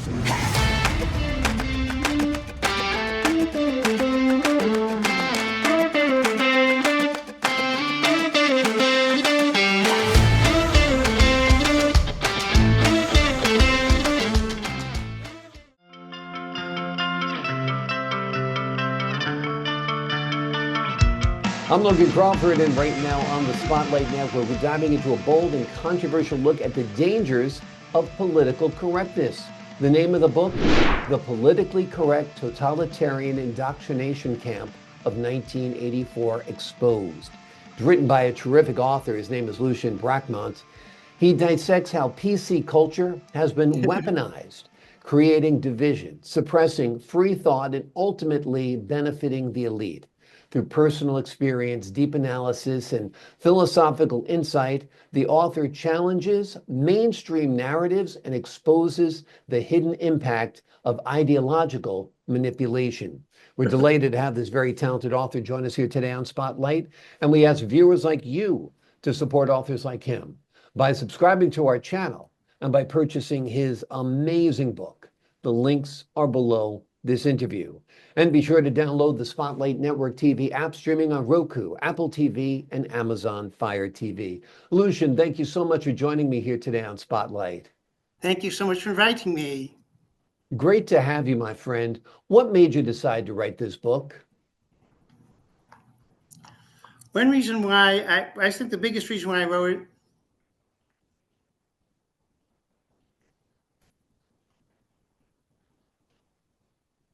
I'm Logan Crawford, and right now on the Spotlight Network, we're diving into a bold and controversial look at the dangers of political correctness. The name of the book, The Politically Correct Totalitarian Indoctrination Camp of 1984 Exposed. It's written by a terrific author. His name is Lucien Bracquemont. He dissects how PC culture has been weaponized, creating division, suppressing free thought, and ultimately benefiting the elite. Through personal experience, deep analysis, and philosophical insight, the author challenges mainstream narratives and exposes the hidden impact of ideological manipulation. We're delighted to have this very talented author join us here today on Spotlight, and we ask viewers like you to support authors like him by subscribing to our channel and by purchasing his amazing book. The links are below this interview. And be sure to download the Spotlight Network TV app, streaming on Roku, Apple TV, and Amazon Fire TV. Lucien, thank you so much for joining me here today on Spotlight. Thank you so much for inviting me. Great to have you, my friend. What made you decide to write this book? One reason why, I think the biggest reason why I wrote it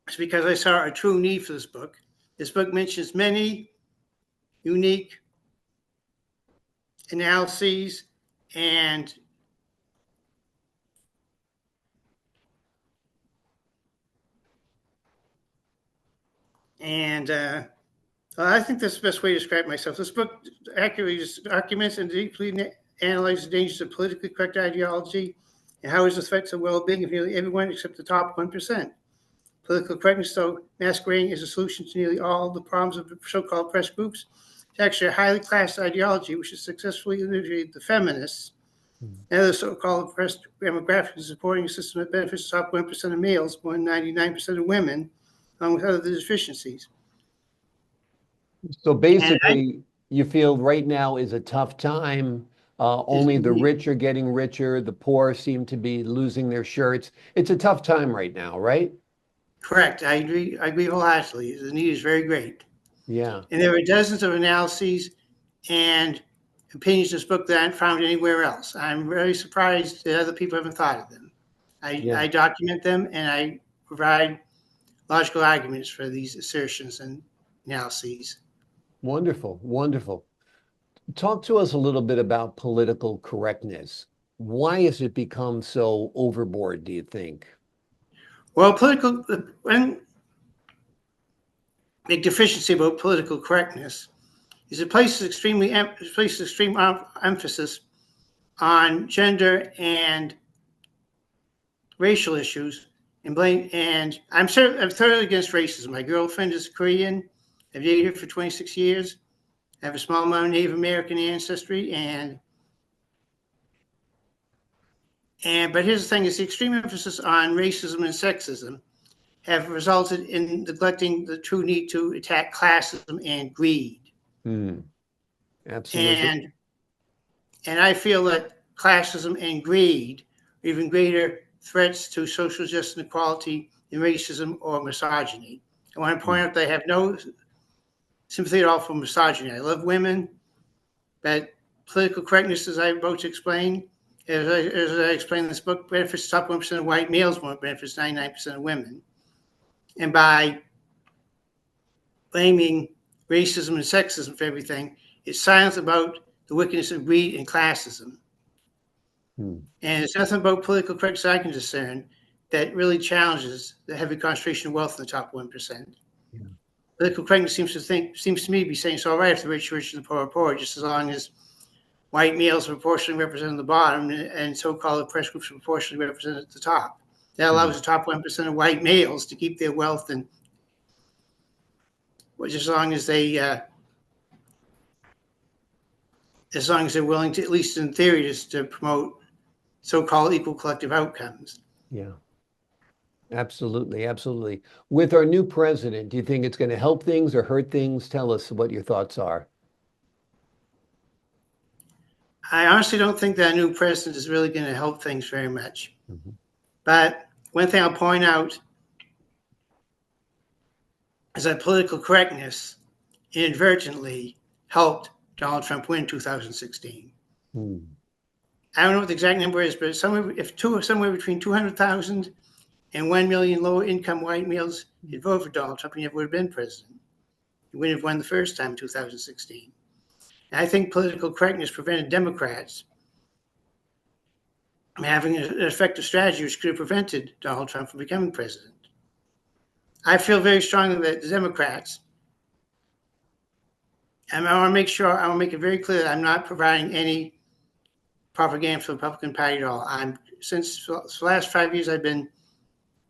is because I saw a true need for this book. This book mentions many unique analyses and I think that's the best way to describe myself. This book accurately documents and deeply analyzes the dangers of politically correct ideology and how it affects the well-being of nearly everyone except the top 1%. Political correctness, though masquerading as a solution to nearly all the problems of the so-called press groups, is actually a highly class ideology which has successfully integrated the feminists and other so-called oppressed demographics supporting a system that benefits the top 1% of males, more than 99% of women, along with other deficiencies. So basically, you feel right now is a tough time. Only the rich are getting richer. The poor seem to be losing their shirts. It's a tough time right now, right? Correct. I agree wholeheartedly. The need is very great. Yeah. And there are dozens of analyses and opinions in this book that I haven't found anywhere else. I'm very surprised that other people haven't thought of them. I document them and I provide logical arguments for these assertions and analyses. Wonderful, wonderful. Talk to us a little bit about political correctness. Why has it become so overboard, do you think? Well, one big deficiency about political correctness is it places extreme emphasis on gender and racial issues and I'm thoroughly against racism. My girlfriend is Korean. I've dated her for 26 years. I have a small amount of Native American ancestry but here's the thing, is the extreme emphasis on racism and sexism have resulted in neglecting the true need to attack classism and greed. Absolutely. And I feel that classism and greed are even greater threats to social justice and equality than racism or misogyny. I want to point out that I have no sympathy at all for misogyny. I love women, but political correctness, as I'm about to explain, as I explain in this book, benefits the top 1% of white males more, benefits 99% of women. And by blaming racism and sexism for everything, it's silence about the wickedness of greed and classism. And it's nothing about political correctness I can discern that really challenges the heavy concentration of wealth in the top 1%. Yeah. Political correctness seems to me to be saying it's all right if the rich are rich and the poor are poor, just as long as white males are proportionally represented at the bottom and so-called oppressed groups are proportionally represented at the top. That allows the top 1% of white males to keep their wealth, and as long as they're willing to, at least in theory, just to promote so-called equal collective outcomes. Yeah. Absolutely, absolutely. With our new president, do you think it's going to help things or hurt things? Tell us what your thoughts are. I honestly don't think that new president is really going to help things very much. Mhm. But one thing I'll point out is that political correctness inadvertently helped Donald Trump win 2016. Hmm. I don't know what the exact number is, but somewhere between 200,000 and 1 million low income white males had voted for Donald Trump, he never would have been president. He wouldn't have won the first time in 2016. And I think political correctness prevented Democrats from having an effective strategy which could have prevented Donald Trump from becoming president. I feel very strongly that the Democrats, and I want to make it very clear that I'm not providing any propaganda for the Republican Party at all. Since the last 5 years, I've been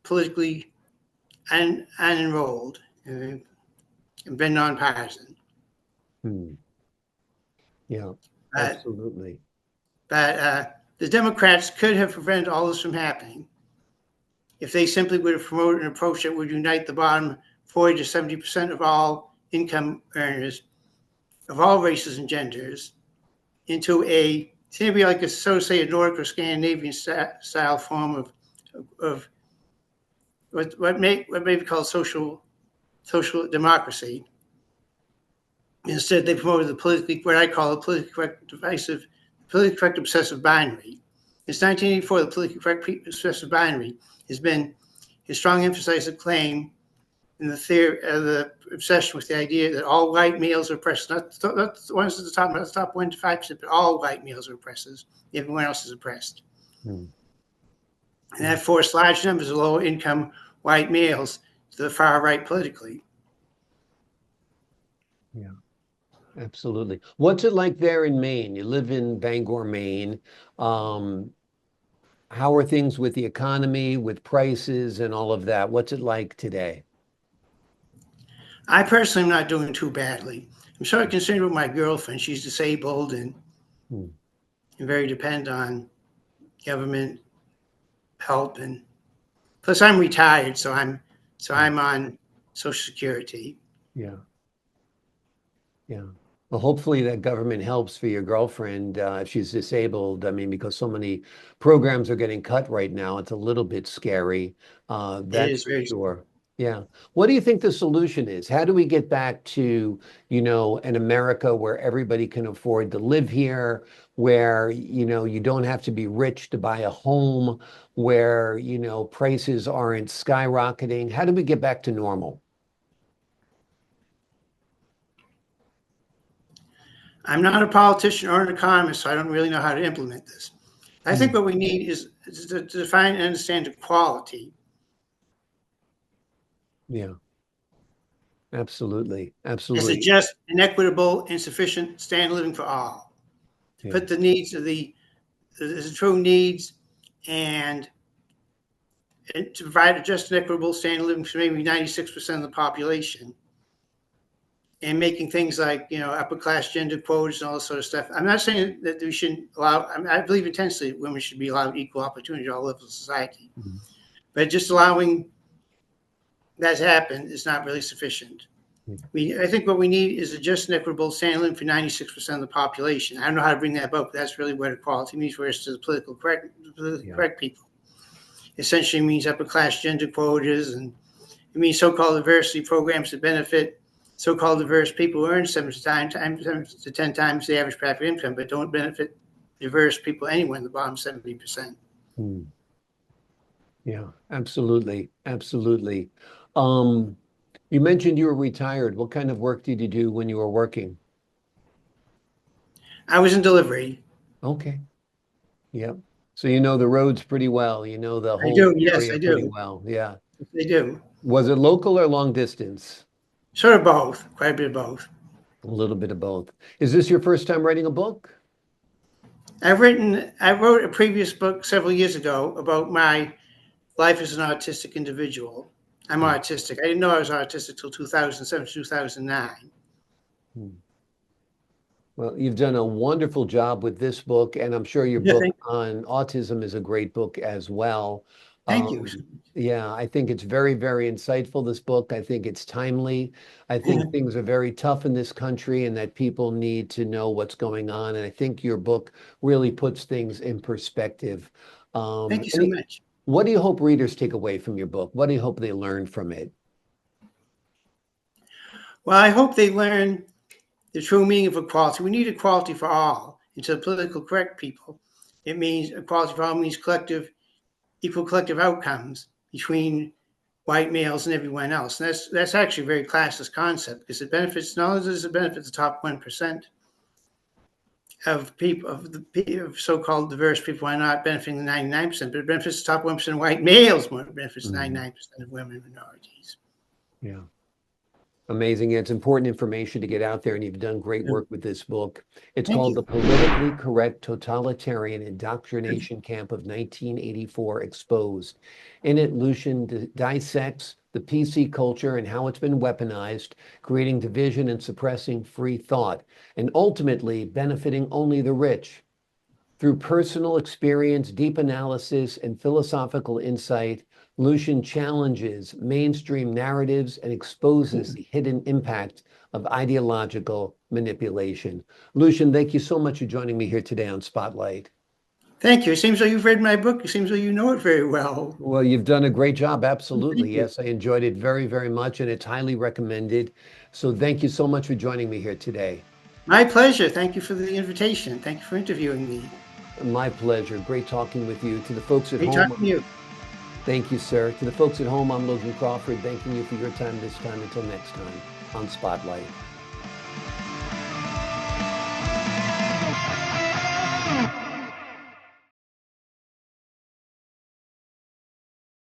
politically unenrolled and been nonpartisan. Hmm. Yeah, But, absolutely. but the Democrats could have prevented all this from happening if they simply would have promoted an approach that would unite the bottom 40 to 70% of all income earners of all races and genders into seem to be like a Nordic or Scandinavian style form of what may be called social democracy. Instead, they promoted what I call a politically correct obsessive binary. Since 1984, the politically correct obsessive binary has been a strong emphasis of claim in the theory of the obsession with the idea that all white males are oppressors, not the ones at the top, not the top 1 to 5%, but all white males are oppressors. Everyone else is oppressed. Hmm. And that forced large numbers of low income white males to the far right politically. Yeah, absolutely. What's it like there in Maine? You live in Bangor, Maine. Um, how are things with the economy, with prices and all of that? What's it like today? I personally am not doing too badly. I'm sort of concerned with my girlfriend. She's disabled and Hmm. very dependent on government help, and plus I'm retired, so Hmm. I'm on Social Security. Yeah. Yeah. Well, hopefully that government helps for your girlfriend if she's disabled. I mean, because so many programs are getting cut right now, it's a little bit scary. It That's is for very. sure. Yeah. What do you think the solution is? How do we get back to, an America where everybody can afford to live here, where, you don't have to be rich to buy a home, where, prices aren't skyrocketing? How do we get back to normal? I'm not a politician or an economist, so I don't really know how to implement this. I think Hmm. what we need is to define and understand equality Yeah, absolutely. as a Absolutely. just and equitable and sufficient standard of living for all. To Yeah. put the needs of the true needs and, to provide a just and equitable standard of living for maybe 96% of the population, and making things like upper class gender quotas and all this sort of stuff. I'm not saying that we shouldn't allow. I believe intensely women should be allowed equal opportunity at all levels of society, Mhm. but just allowing that to happen is not really sufficient. I think what we need is a just and equitable standard living for 96% of the population. I don't know how to bring that about, but that's really what equality means. Whereas to the politically Yeah. correct people, essentially means upper class gender quotas, and it means so-called diversity programs that benefit so-called diverse people who earn 7 to 10 times the average per capita income, but don't benefit diverse people anywhere in the bottom 70%. Mm. Yeah, absolutely. Absolutely. Um, you mentioned you were retired. What kind of work did you do when you were working? I was in delivery. Okay. Yep. So you know the roads pretty well. You know the I whole do. Yes, area I pretty do. well. Yeah. I do. Was it local or long distance? Sort of both. Quite a bit of both. A little bit of both. Is this your first time writing a book? I wrote a previous book several years ago about my life as an autistic individual. I'm Hmm. autistic. I didn't know I was autistic till 2007, 2009. Hmm. Well, you've done a wonderful job with this book, and I'm sure your Yeah, book on autism is a great book as well. Thank you. Yeah, I think it's very, very insightful, this book. I think it's timely. I think things are very tough in this country and that people need to know what's going on. And I think your book really puts things in perspective. Thank you so much. What do you hope readers take away from your book? What do you hope they learn from it? Well, I hope they learn the true meaning of equality. We need equality for all. And to the politically correct people, it means equality for all means equal collective outcomes between white males and everyone else. And that's actually a very classist concept, because it benefits, not only does it benefit the top 1% of people, of so-called diverse people, who are not benefiting the 99%, but it benefits the top 1% of white males more. It benefits 99% of women and minorities. Yeah. Amazing. It's important information to get out there, and you've done great work with this book. It's called The Politically Correct Totalitarian Indoctrination Camp of 1984 Exposed. In it, Lucien dissects the PC culture and how it's been weaponized, creating division and suppressing free thought, and ultimately benefiting only the rich. Through personal experience, deep analysis, and philosophical insight, Lucien challenges mainstream narratives and exposes the hidden impact of ideological manipulation. Lucien, thank you so much for joining me here today on Spotlight. Thank you. It seems like you've read my book. It seems like you know it very well. Well, you've done a great job. Absolutely. Yes, I enjoyed it very, very much, and it's highly recommended. So thank you so much for joining me here today. My pleasure. Thank you for the invitation. Thank you for interviewing me. My pleasure. Great talking with you. To the folks at Great home. talking to you. Thank you, sir. To the folks at home, I'm Logan Crawford, thanking you for your time this time. Until next time on Spotlight.